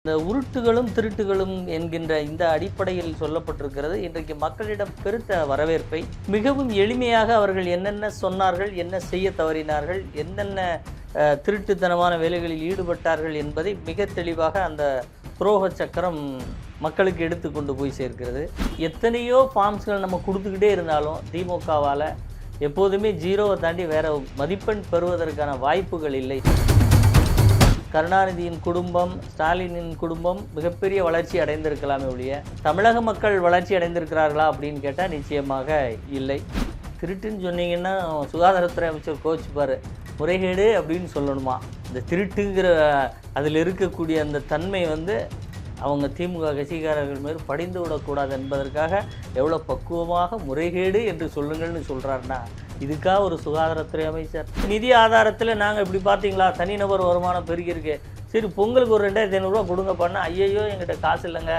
இந்த உருட்டுகளும் திருட்டுகளும் என்கின்ற இந்த அடிப்படையில் சொல்லப்பட்டிருக்கிறது. இன்றைக்கு மக்களிடம் பெருத்த வரவேற்பை மிகவும் எளிமையாக அவர்கள் என்னென்ன சொன்னார்கள், என்ன செய்ய தவறினார்கள், என்னென்ன திருட்டுத்தனமான வேலைகளில் ஈடுபட்டார்கள் என்பதை மிக தெளிவாக அந்த துரோக சக்கரம் மக்களுக்கு எடுத்து கொண்டு போய் சேர்க்கிறது. எத்தனையோ ஃபார்ம்ஸ்கள் நம்ம கொடுத்துக்கிட்டே இருந்தாலும் திமுகவால் எப்போதுமே ஜீரோவை தாண்டி வேறு மதிப்பெண் பெறுவதற்கான வாய்ப்புகள் இல்லை. கருணாநிதியின் குடும்பம், ஸ்டாலினின் குடும்பம் மிகப்பெரிய வளர்ச்சி அடைந்திருக்கலாமே ஒழிய தமிழக மக்கள் வளர்ச்சி அடைந்திருக்கிறார்களா அப்படின்னு கேட்டால் நிச்சயமாக இல்லை. திருட்டுன்னு சொன்னீங்கன்னா சுகாதாரத்துறை அமைச்சர் கோச்சுப்பார், முறைகேடு அப்படின்னு சொல்லணுமா. இந்த திருட்டுங்கிற அதில் இருக்கக்கூடிய அந்த தன்மை அவங்க திமுக கட்சிக்காரர்கள் மேல் படிந்து விடக்கூடாது என்பதற்காக எவ்வளோ பக்குவமாக முறைகேடு என்று சொல்லுங்கள்னு சொல்கிறாருன்னா, இதுக்காக ஒரு சுகாதாரத்துறை அமைச்சர் நிதி ஆதாரத்தில் நாங்கள் இப்படி பார்த்தீங்களா தனிநபர் வருமானம் பெருகிருக்கு, சரி பொங்கலுக்கு ஒரு 2500 கொடுங்க பண்ணால் ஐயையோ எங்கிட்ட காசு இல்லைங்க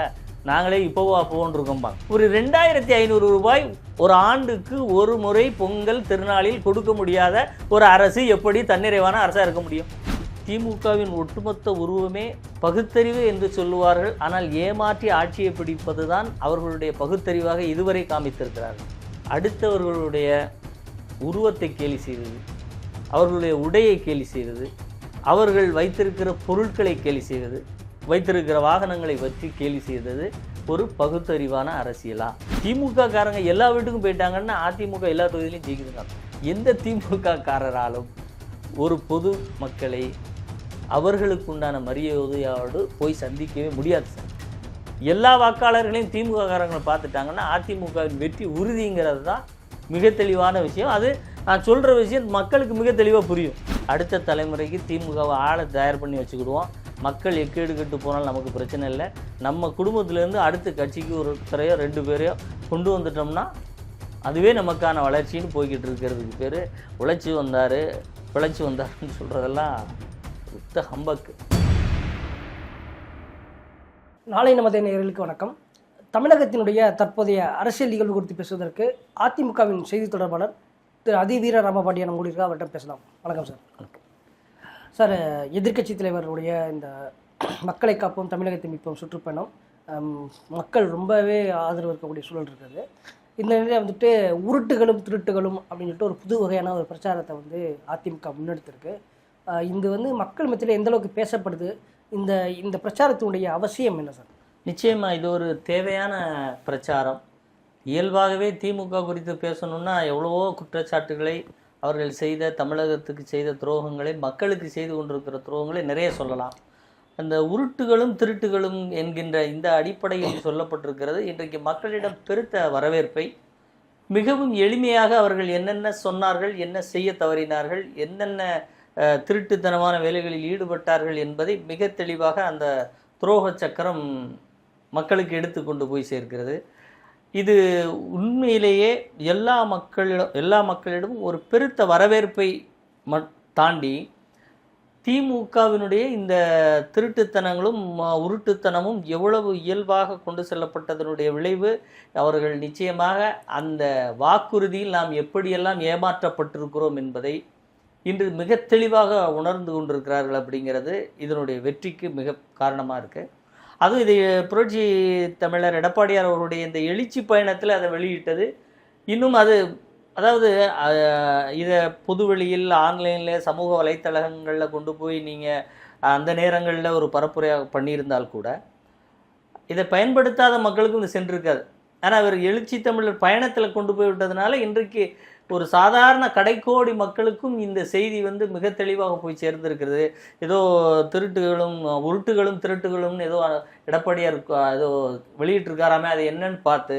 நாங்களே இப்போவா போன்றிருக்கோம்பாங்க. ஒரு 2500 ரூபாய் ஒரு ஆண்டுக்கு ஒரு முறை பொங்கல் திருநாளில் கொடுக்க முடியாத ஒரு அரசு எப்படி தன்னிறைவான அரசாக இருக்க முடியும்? திமுகவின் ஒட்டுமொத்த உருவமே பகுத்தறிவு என்று சொல்லுவார்கள். ஆனால் ஏமாற்றி ஆட்சியை பிடிப்பது தான் அவர்களுடைய பகுத்தறிவாக இதுவரை காமித்திருக்கிறார்கள். அடுத்தவர்களுடைய உருவத்தை கேலி செய்வது, அவர்களுடைய உடையை கேலி செய்வது, அவர்கள் வைத்திருக்கிற பொருட்களை கேலி செய்வது, வைத்திருக்கிற வாகனங்களை பற்றி கேலி செய்தது ஒரு பகுத்தறிவான அரசியலா? திமுக காரங்க எல்லா வீட்டுக்கும் போயிட்டாங்கன்னா அதிமுக எல்லா தொகுதியிலையும் ஜெயிக்குதுங்க. எந்த திமுக காரராலும் ஒரு பொது மக்களை அவர்களுக்கு உண்டான மரியாதையோடு போய் சந்திக்கவே முடியாது சார். எல்லா வாக்காளர்களையும் திமுக காரங்களை பார்த்துட்டாங்கன்னா அதிமுகவின் வெற்றி உறுதிங்கிறது தான் மிக தெளிவான விஷயம். அது நான் சொல்கிற விஷயம் மக்களுக்கு மிக தெளிவாக புரியும். அடுத்த தலைமுறைக்கு திமுகவை ஆளை தயார் பண்ணி வச்சுக்கிடுவோம். மக்கள் எக்கேடு கெட்டு போனாலும் நமக்கு பிரச்சனை இல்லை. நம்ம குடும்பத்திலேருந்து அடுத்த கட்சிக்கு ஒருத்தரையோ 2 பேரையோ கொண்டு வந்துட்டோம்னா அதுவே நமக்கான வளர்ச்சின்னு போய்கிட்டு இருக்கிறதுக்கு பேர் உழைச்சி வந்தார் பிழைச்சி வந்தாருன்னு சொல்கிறதெல்லாம் சுத்த ஹம்பக்கு. நாளை நமது நேயர்களுக்கு வணக்கம். தமிழகத்தினுடைய தற்போதைய அரசியல் நிகழ்வு குறித்து பேசுவதற்கு அதிமுகவின் செய்தி தொடர்பாளர் திரு அதிவீர ராமபாண்டியன் கூடியிருக்கா, அவர்கிட்ட பேசலாம். வணக்கம் சார். வணக்கம் சார். எதிர்க்கட்சி தலைவருடைய இந்த மக்களை காப்போம் தமிழகத்தை மீட்போம் சுற்றுப்பயணம் மக்கள் ரொம்பவே ஆதரவு இருக்கக்கூடிய சூழல் இருக்குது. இந்த நிலையில் உருட்டுகளும் திருட்டுகளும் அப்படின்னு சொல்லிட்டு ஒரு புது வகையான ஒரு பிரச்சாரத்தை அதிமுக முன்னெடுத்திருக்கு. இது மக்கள் மத்தியில் எந்த அளவுக்கு பேசப்படுது, இந்த பிரச்சாரத்தினுடைய அவசியம் என்ன சார்? நிச்சயமாக இது ஒரு தேவையான பிரச்சாரம். இயல்பாகவே திமுக குறித்து பேசணுன்னா எவ்வளவோ குற்றச்சாட்டுகளை அவர்கள் செய்த, தமிழகத்துக்கு செய்த துரோகங்களை, மக்களுக்கு செய்து கொண்டிருக்கிற துரோகங்களை நிறைய சொல்லலாம். அந்த உருட்டுகளும் திருட்டுகளும் என்கின்ற இந்த அடிப்படையில் சொல்லப்பட்டிருக்கிறது. இன்றைக்கு மக்களிடம் பெருத்த வரவேற்பை மிகவும் எளிமையாக அவர்கள் என்னென்ன சொன்னார்கள், என்ன செய்ய தவறினார்கள், என்னென்ன திருட்டுத்தனமான வேலைகளில் ஈடுபட்டார்கள் என்பதை மிக தெளிவாக அந்த துரோக சக்கரம் மக்களுக்கு எடுத்து கொண்டு போய் சேர்க்கிறது. இது உண்மையிலேயே எல்லா மக்களிடமும் ஒரு பெருத்த வரவேற்பை தாண்டி திமுகவினுடைய இந்த திருட்டுத்தனங்களும் உருட்டுத்தனமும் எவ்வளவு இயல்பாக கொண்டு செல்லப்பட்டதனுடைய விளைவு அவர்கள் நிச்சயமாக அந்த வாக்குறுதியில் நாம் எப்படியெல்லாம் ஏமாற்றப்பட்டிருக்கிறோம் என்பதை இன்று மிக தெளிவாக உணர்ந்து கொண்டிருக்கிறார்கள். அப்படிங்கிறது இதனுடைய வெற்றிக்கு மிக காரணமாக இருக்குது. அதுவும் இது புரட்சி தமிழர் எடப்பாடியார் அவருடைய இந்த எழுச்சி பயணத்தில் அதை வெளியிட்டது. இன்னும் இதை பொதுவெளியில் ஆன்லைனில் சமூக வலைத்தளங்களில் கொண்டு போய் நீங்கள் அந்த நேரங்களில் ஒரு பரப்புரையாக பண்ணியிருந்தால் கூட இதை பயன்படுத்தாத மக்களுக்கும் இது சென்றிருக்காது. ஆனால் அவர் எழுச்சி தமிழர் பயணத்தில் கொண்டு போய் விட்டதுனால இன்றைக்கு ஒரு சாதாரண கடைக்கோடி மக்களுக்கும் இந்த செய்தி மிக தெளிவாக போய் சேர்ந்திருக்கிறது. ஏதோ உருட்டுகளும் திருட்டுகளும்னு ஏதோ எடப்பாடியார் ஏதோ வெளியிட்டிருக்காராமே, அது என்னன்னு பார்த்து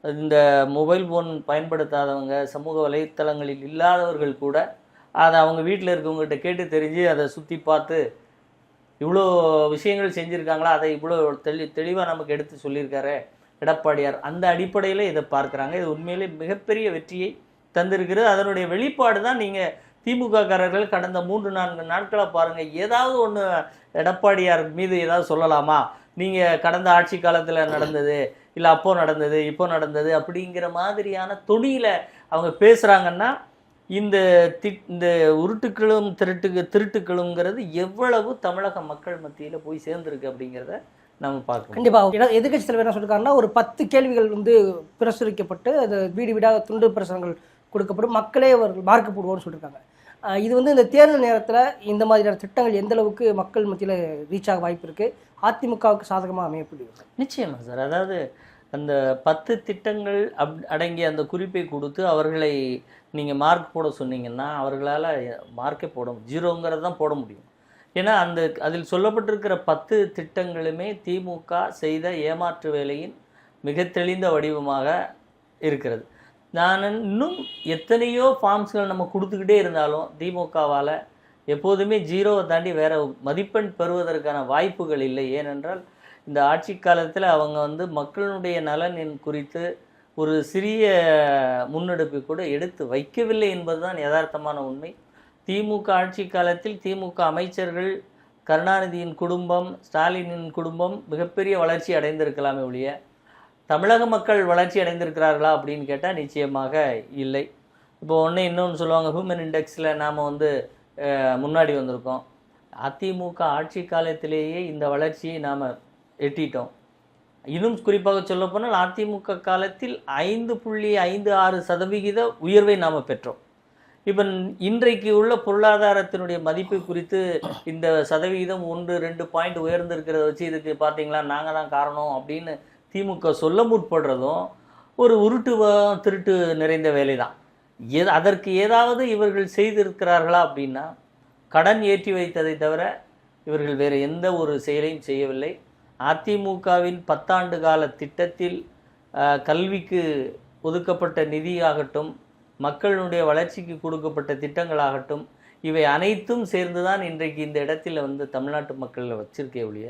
இந்த மொபைல் ஃபோன் பயன்படுத்தாதவங்க, சமூக வலைத்தளங்களில் இல்லாதவர்கள் கூட அதை அவங்க வீட்டில் இருக்கவங்ககிட்ட கேட்டு தெரிஞ்சு அதை சுற்றி பார்த்து இவ்வளோ விஷயங்கள் செஞ்சுருக்காங்களா, அதை இவ்வளோ தெளிவாக நமக்கு எடுத்து சொல்லியிருக்காரு எடப்பாடியார். அந்த அடிப்படையில் இதை பார்க்குறாங்க. இது உண்மையிலே மிகப்பெரிய வெற்றியை தந்திருக்கிறது. அதனுடைய வெளிப்பாடு தான் நீங்கள் திமுக காரர்கள் கடந்த 3-4 நாட்களாக பாருங்கள். ஏதாவது ஒன்று எடப்பாடியார் மீது ஏதாவது சொல்லலாமா, நீங்கள் கடந்த ஆட்சி காலத்தில் நடந்தது, இல்லை அப்போ நடந்தது, இப்போ நடந்தது அப்படிங்கிற மாதிரியான தொனியில் அவங்க பேசுகிறாங்கன்னா இந்த இந்த உருட்டுக்களும் திருட்டுக்களுங்கிறது எவ்வளவு தமிழக மக்கள் மத்தியில் போய் சேர்ந்துருக்கு அப்படிங்கிறத நம்ம பார்க்கணும். கண்டிப்பாக எதிர்கட்சி தலைவர் என்ன சொல்லியிருக்காருன்னா, ஒரு 10 கேள்விகள் வந்து பிரசுரிக்கப்பட்டு அது வீடு வீடாக துண்டு பிரசுரங்கள் கொடுக்கப்படும், மக்களே அவர்கள் மார்க் போடுவோம்னு சொல்லியிருக்காங்க. இது வந்து இந்த தேர்தல் நேரத்தில் இந்த மாதிரியான திட்டங்கள் எந்த அளவுக்கு மக்கள் மத்தியில் ரீச் ஆக வாய்ப்பு இருக்குது, அதிமுகவுக்கு சாதகமாக அமையப்படுகிறது? நிச்சயமாக சார். அதாவது அந்த 10 திட்டங்கள் அடங்கிய அந்த குறிப்பை கொடுத்து அவர்களை நீங்கள் மார்க் போட சொன்னீங்கன்னா அவர்களால் மார்க்கே போட 0ங்கிறது தான் போட முடியும். ஏன்னா அதில் சொல்லப்பட்டிருக்கிற 10 திட்டங்களுமே திமுக செய்த ஏமாற்று வேலையின் மிக தெளிந்த வடிவமாக இருக்கிறது. நான் இன்னும் எத்தனையோ ஃபார்ம்ஸ்கள் நம்ம கொடுத்துக்கிட்டே இருந்தாலும் திமுகவால் எப்போதுமே 0வை தாண்டி வேறு மதிப்பெண் பெறுவதற்கான வாய்ப்புகள் இல்லை. ஏனென்றால் இந்த ஆட்சி காலத்தில் அவங்க வந்து மக்களுடைய நலன் குறித்து ஒரு சிறிய முன்னெடுப்பை கூட எடுத்து வைக்கவில்லை என்பதுதான் யதார்த்தமான உண்மை. திமுக ஆட்சி காலத்தில் திமுக அமைச்சர்கள், கருணாநிதியின் குடும்பம், ஸ்டாலினின் குடும்பம் மிகப்பெரிய வளர்ச்சி அடைந்திருக்கலாமே ஒழிய தமிழக மக்கள் வளர்ச்சி அடைந்திருக்கிறார்களா அப்படின்னு கேட்டால் நிச்சயமாக இல்லை. இப்போ இன்னொன்று சொல்லுவாங்க, ஹியூமன் இண்டெக்ஸில் நாம் வந்து முன்னாடி வந்திருக்கோம். அதிமுக ஆட்சி காலத்திலேயே இந்த வளர்ச்சியை நாம் எட்டிட்டோம். இன்னும் குறிப்பாக சொல்லப்போனால் அதிமுக காலத்தில் 5.56% உயர்வை நாம் பெற்றோம். இப்போ இன்றைக்கு உள்ள பொருளாதாரத்தினுடைய மதிப்பு குறித்து இந்த சதவிகிதம் 1-2 பாயிண்ட் உயர்ந்திருக்கிறத வச்சு இதுக்கு பார்த்தீங்களா நாங்கள் தான் காரணம் அப்படின்னு திமுக சொல்ல முற்படுறதும் ஒரு திருட்டு நிறைந்த வேலை தான். அதற்கு ஏதாவது இவர்கள் செய்திருக்கிறார்களா அப்படின்னா கடன் ஏற்றி வைத்ததை தவிர இவர்கள் வேறு எந்த ஒரு செயலையும் செய்யவில்லை. அதிமுகவின் 10 ஆண்டு கால திட்டத்தில் கல்விக்கு ஒதுக்கப்பட்ட நிதியாகட்டும், மக்களுடைய வளர்ச்சிக்கு கொடுக்கப்பட்ட திட்டங்களாகட்டும், இவை அனைத்தும் சேர்ந்து தான் இன்றைக்கு இந்த இடத்துல வந்து தமிழ்நாட்டு மக்களில் வச்சிருக்கே ஒழிய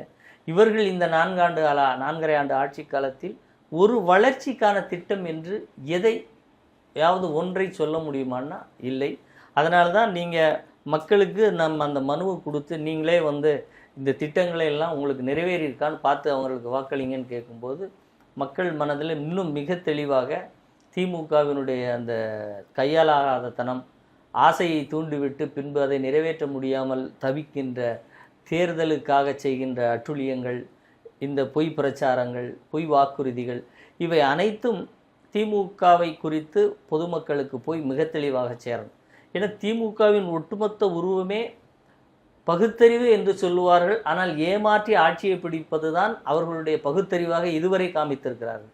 இவர்கள் இந்த 4.5 ஆண்டு ஆட்சி காலத்தில் ஒரு வளர்ச்சிக்கான திட்டம் என்று எதையாவது ஒன்றை சொல்ல முடியுமான்னா இல்லை. அதனால தான் நீங்கள் மக்களுக்கு அந்த மனுவை கொடுத்து நீங்களே வந்து இந்த திட்டங்களை எல்லாம் உங்களுக்கு நிறைவேறியிருக்கான்னு பார்த்து அவங்களுக்கு வாக்களிங்கன்னு கேட்கும்போது மக்கள் மனதில் இன்னும் மிக தெளிவாக திமுகவினுடைய அந்த கையாளாத தனம், ஆசையை தூண்டிவிட்டு பின்பு அதை நிறைவேற்ற முடியாமல் தவிக்கின்ற, தேர்தலுக்காக செய்கின்ற அட்டுழியங்கள், இந்த பொய் பிரச்சாரங்கள், பொய் வாக்குறுதிகள், இவை அனைத்தும் திமுகவை குறித்து பொதுமக்களுக்கு போய் மிக தெளிவாக சேரணும். ஏன்னா திமுகவின் ஒட்டுமொத்த உருவமே பகுத்தறிவு என்று சொல்லுவார்கள். ஆனால் ஏமாற்றி ஆட்சியை பிடிப்பது தான் அவர்களுடைய பகுத்தறிவாக இதுவரை காமித்திருக்கிறார்கள்.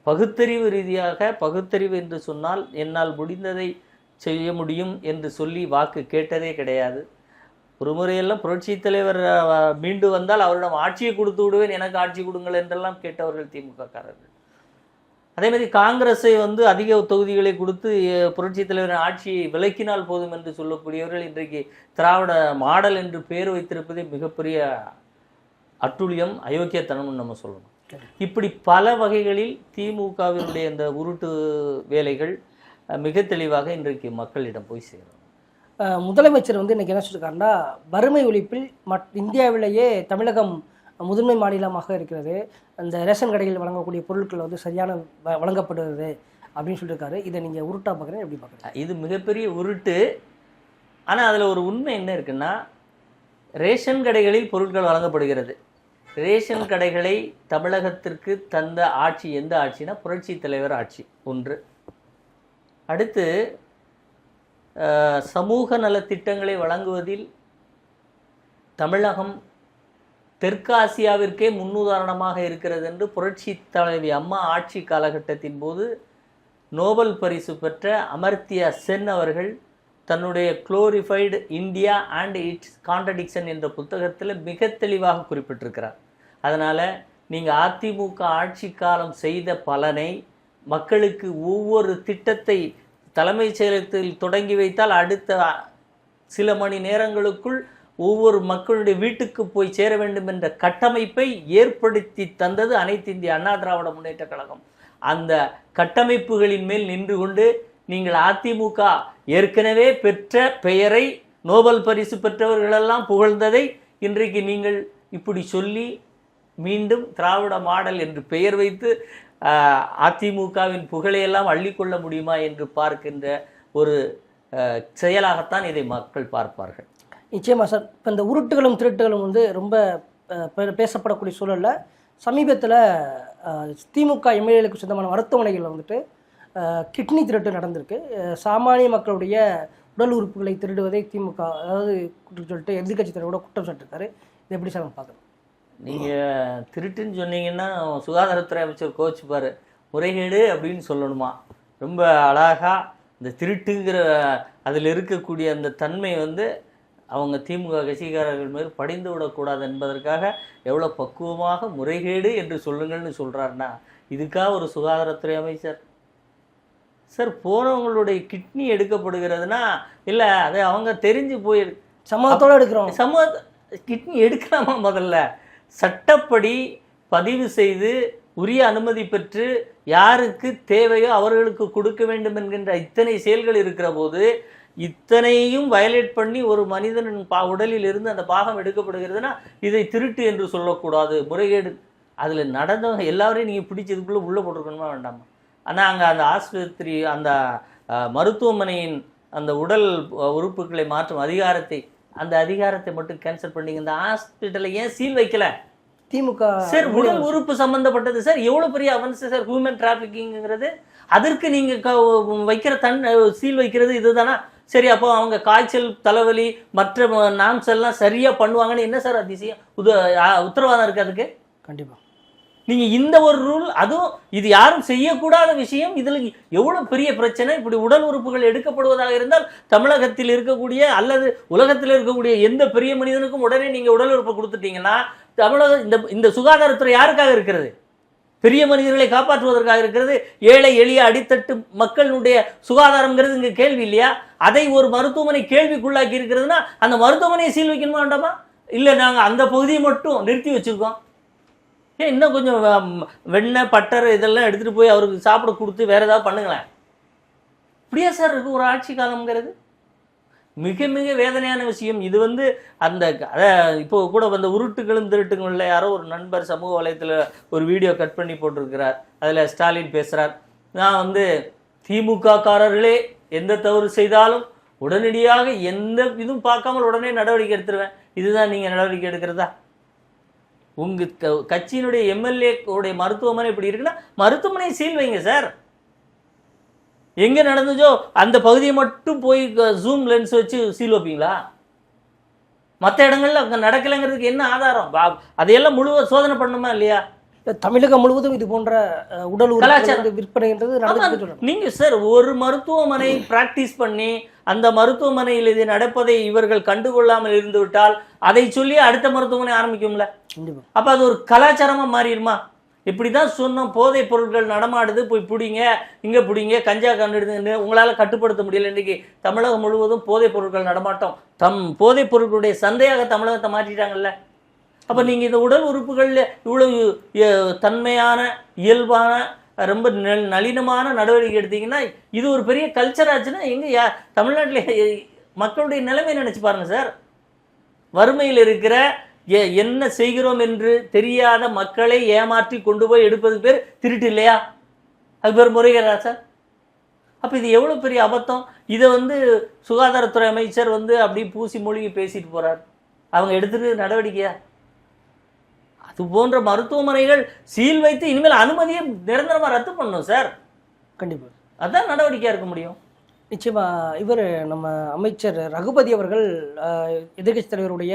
பகுத்தறிவு ரீதியாக, பகுத்தறிவு என்று சொன்னால் என்னால் முடிந்ததை செய்ய முடியும் என்று சொல்லி வாக்கு கேட்டதே கிடையாது. ஒரு முறையெல்லாம் புரட்சி தலைவர் மீண்டு வந்தால் அவரிடம் ஆட்சியை கொடுத்து விடுவேன், எனக்கு ஆட்சி கொடுங்கள் என்றெல்லாம் கேட்டவர்கள் திமுககாரர்கள். அதே மாதிரி காங்கிரஸை வந்து அதிக தொகுதிகளை கொடுத்து புரட்சி தலைவரின் ஆட்சியை விலக்கினால் போதும் என்று சொல்லக்கூடியவர்கள் இன்றைக்கு திராவிட மாடல் என்று பேர் வைத்திருப்பதே மிகப்பெரிய அட்டுழியம், அயோக்கியத்தனம்னு நம்ம சொல்லணும். இப்படி பல வகைகளில் திமுகவினுடைய இந்த உருட்டு வேலைகள் மிக தெளிவாக இன்றைக்கு மக்களிடம் போய் சேரும். முதலமைச்சர் வந்து இன்றைக்கி என்ன சொல்லியிருக்காருன்னா, வறுமை ஒழிப்பில் இந்தியாவிலேயே தமிழகம் முதன்மை மாநிலமாக இருக்கிறது, அந்த ரேஷன் கடையில் வழங்கக்கூடிய பொருட்கள் வந்து சரியான வழங்கப்படுவது அப்படின்னு சொல்லியிருக்காரு. இதை நீங்கள் உருட்டா பார்க்குறேன், எப்படி பார்க்குறேன்? இது மிகப்பெரிய உருட்டு. ஆனால் அதில் ஒரு உண்மை என்ன இருக்குன்னா, ரேஷன் கடைகளில் பொருட்கள் வழங்கப்படுகிறது. ரேஷன் கடைகளை தமிழகத்திற்கு தந்த ஆட்சி எந்த ஆட்சினா புரட்சி தலைவர் ஆட்சி ஒன்று. அடுத்து சமூக நலத்திட்டங்களை வழங்குவதில் தமிழகம் தெற்காசியாவிற்கே முன்னுதாரணமாக இருக்கிறது என்று புரட்சி தலைவி அம்மா ஆட்சி காலகட்டத்தின் போது நோபல் பரிசு பெற்ற அமர்த்தியா சென் அவர்கள் தன்னுடைய glorified India and it's contradiction என்ற புத்தகத்தில் மிக தெளிவாக குறிப்பிட்டிருக்கிறார். அதனால் நீங்கள் அதிமுக ஆட்சி காலம் செய்த பலனை மக்களுக்கு ஒவ்வொரு திட்டத்தை தலைமைச் செயலகத்தில் தொடங்கி வைத்தால் அடுத்த சில மணி நேரங்களுக்குள் ஒவ்வொரு மக்களுடைய வீட்டுக்கு போய் சேர வேண்டும் என்ற கட்டமைப்பை ஏற்படுத்தி தந்தது அனைத்து இந்திய அண்ணா திராவிட முன்னேற்ற கழகம். அந்த கட்டமைப்புகளின் மேல் நின்று கொண்டு நீங்கள் அதிமுக ஏற்கனவே பெற்ற பெயரை நோபல் பரிசு பெற்றவர்களெல்லாம் புகழ்ந்ததை இன்றைக்கு நீங்கள் இப்படி சொல்லி மீண்டும் திராவிட மாடல் என்று பெயர் வைத்து அதிமுகவின் புகழையெல்லாம் அள்ளிக்கொள்ள முடியுமா என்று பார்க்கின்ற ஒரு செயலாகத்தான் இதை மக்கள் பார்ப்பார்கள். நிச்சயமா சார். இப்போ இந்த உருட்டுகளும் திருட்டுகளும் வந்து ரொம்ப பேசப்படக்கூடிய சூழலில் சமீபத்தில் திமுக எம்எல்ஏகளுக்கு சொந்தமான மருத்துவமனைகளில் வந்துட்டு கிட்னி திருட்டு நடந்திருக்கு. சாமானிய மக்களுடைய உடல் உறுப்புகளை திருடுவதை திமுக அதாவது சொல்லிட்டு எதிர்கட்சி தலைவரோட குற்றம் சாட்டிருக்காரு. இது எப்படி சார் பார்க்கணும்? நீங்கள் திருட்டுன்னு சொன்னீங்கன்னா சுகாதாரத்துறை அமைச்சர் கோச்சுப்பார், முறைகேடு அப்படின்னு சொல்லணுமா? ரொம்ப அழகாக இந்த திருட்டுங்கிற அதில் இருக்கக்கூடிய அந்த தன்மை வந்து அவங்க திமுக கட்சிக்காரர்கள் மேல் படிந்து விடக்கூடாது என்பதற்காக எவ்வளோ பக்குவமாக முறைகேடு என்று சொல்லுங்கள்னு சொல்கிறாருன்னா, இதுக்காக ஒரு சுகாதாரத்துறை அமைச்சர் சார்? போனவங்களுடைய கிட்னி எடுக்கப்படுகிறதுனா இல்லை, அதை அவங்க தெரிஞ்சு போய் சமூகத்தோடு எடுக்கிறோம். கிட்னி எடுக்கலாமா? முதல்ல சட்டப்படி பதிவு செய்து உரிய அனுமதி பெற்று யாருக்கு தேவையோ அவர்களுக்கு கொடுக்க வேண்டும் என்கின்ற இத்தனை செயல்கள் இருக்கிற போது இத்தனையும் வயலேட் பண்ணி ஒரு மனிதனின் உடலில் இருந்து அந்த பாகம் எடுக்கப்படுகிறதுனா இதை திருட்டு என்று சொல்லக்கூடாது, முறைகேடு. அதில் நடந்தவங்க எல்லாரையும் நீங்கள் பிடிச்சதுக்குள்ளே உள்ளே போட்டிருக்கணுமா வேண்டாமா? ஆனால் அங்கே அந்த ஆஸ்பத்திரி அந்த மருத்துவமனையின் அந்த உடல் உறுப்புகளை மாற்றும் அந்த அதிகாரத்தை மட்டும் கேன்சல் பண்ணிங்க. இந்த ஹாஸ்பிட்டலை ஏன் சீல் வைக்கல? திமுக சார் உடல் உறுப்பு சம்பந்தப்பட்டது சார், எவ்வளோ பெரிய அவன்ஸ் சார் ஹியூமன் டிராஃபிக்கிங்கிறது. அதற்கு நீங்கள் வைக்கிற சீல் வைக்கிறது இதுதானா? சரி, அப்போ அவங்க காய்ச்சல் தலைவலி மற்ற நாம்ஸ் எல்லாம் சரியாக பண்ணுவாங்கன்னு என்ன சார் அதிசயம் உத்தரவாதம் இருக்குது அதுக்கு? கண்டிப்பாக நீங்கள் இந்த ஒரு ரூல், அதுவும் இது யாரும் செய்யக்கூடாத விஷயம். இதில் எவ்வளோ பெரிய பிரச்சனை. இப்படி உடல் உறுப்புகள் எடுக்கப்படுவதாக இருந்தால் தமிழகத்தில் இருக்கக்கூடிய அல்லது உலகத்தில் இருக்கக்கூடிய எந்த பெரிய மனிதனுக்கும் உடனே நீங்கள் உடல் உறுப்பை கொடுத்துட்டீங்கன்னா தமிழக இந்த சுகாதாரத்துறை யாருக்காக இருக்கிறது? பெரிய மனிதர்களை காப்பாற்றுவதற்காக இருக்கிறது. ஏழை எளிய அடித்தட்டு மக்களுடைய சுகாதாரங்கிறது இங்கே கேள்வி இல்லையா? அதை ஒரு மருத்துவமனை கேள்விக்குள்ளாக்கி இருக்கிறதுனா அந்த மருத்துவமனையை சீல் வைக்கணுமா வேண்டாமா? இல்லை, நாங்கள் அந்த பகுதியை மட்டும் நிறுத்தி வச்சுருக்கோம். ஏன் இன்னும் கொஞ்சம் வெண்ணெய் பட்டர் இதெல்லாம் எடுத்துகிட்டு போய் அவருக்கு சாப்பிட கொடுத்து வேறு ஏதாவது பண்ணுங்களேன். இப்படியா சார் இருக்குது ஒரு ஆட்சி காலம்ங்கிறது? மிக மிக வேதனையான விஷயம் இது. வந்து அந்த இப்போ கூட வந்த உருட்டுகளும் திருட்டுகளில் யாரோ ஒரு நண்பர் சமூக வலையத்தில் ஒரு வீடியோ கட் பண்ணி போட்டிருக்கிறார். அதில் ஸ்டாலின் பேசுகிறார், நான் வந்து திமுக காரர்களே எந்த தவறு செய்தாலும் உடனடியாக எந்த இதுவும் பார்க்காமல் உடனே நடவடிக்கை எடுத்துருவேன். இதுதான் நீங்கள் நடவடிக்கை எடுக்கிறதா? உங்கள் கட்சியினுடைய எம்எல்ஏ உடைய மருத்துவமனை இப்படி இருக்குன்னா மருத்துவமனை சீல் வைங்க சார். எங்கே நடந்துச்சோ அந்த பகுதியை மட்டும் போய் ஜூம் லென்ஸ் வச்சு சீல் வைப்பீங்களா? மற்ற இடங்கள்ல அங்கே நடக்கலைங்கிறதுக்கு என்ன ஆதாரம்? அதையெல்லாம் முழுவதும் சோதனை பண்ணணுமா இல்லையா? தமிழகம் முழுவதும் இது போன்ற உடல் கலாச்சார விற்பனைன்றது நீங்க சார் ஒரு மருத்துவமனை பிராக்டிஸ் பண்ணி அந்த மருத்துவமனையில் இது நடப்பதை இவர்கள் கண்டுகொள்ளாமல் இருந்து விட்டால் அதை சொல்லி அடுத்த மருத்துவமனை ஆரம்பிக்கும்ல. அப்ப அது ஒரு கலாச்சாரமா மாறிடுமா? இப்படிதான் சொன்னோம், போதைப் பொருட்கள் நடமாடுது, போய் பிடிங்க, இங்கே பிடிங்க, கஞ்சா கண்டுடுதுன்னு உங்களால் கட்டுப்படுத்த முடியல. இன்றைக்கி தமிழகம் முழுவதும் போதைப் பொருட்கள் நடமாட்டம், போதைப் பொருட்களுடைய சந்தையாக தமிழகத்தை மாற்றிட்டாங்கல்ல. அப்போ நீங்கள் இந்த உடல் உறுப்புகளில் இவ்வளவு தன்மையான இயல்பான ரொம்ப நளினமான நடவடிக்கை எடுத்தீங்கன்னா இது ஒரு பெரிய கல்ச்சர் ஆச்சுன்னா எங்கே தமிழ்நாட்டில் மக்களுடைய நிலைமை நினச்சி பாருங்கள் சார். வறுமையில் இருக்கிற என்ன செய்கிறோம் என்று தெரியாத மக்களை ஏமாற்றி கொண்டு போய் எடுப்பது பேர் திருட்டு இல்லையா? அது பேர் முறைகேடா சார்? அப்போ இது எவ்வளோ பெரிய அபத்தம். இதை வந்து சுகாதாரத்துறை அமைச்சர் வந்து அப்படி பூசி மொழிகி பேசிட்டு போகிறார். அவங்க எடுத்துட்டு நடவடிக்கையா? அது போன்ற மருத்துவமனைகள் சீல் வைத்து இனிமேல் அனுமதியை நிரந்தரமாக ரத்து பண்ணணும் சார். கண்டிப்பாக அதுதான் நடவடிக்கையாக இருக்க முடியும். நிச்சயமாக இவர் நம்ம அமைச்சர் ரகுபதி அவர்கள் எதிர்கட்சி தலைவருடைய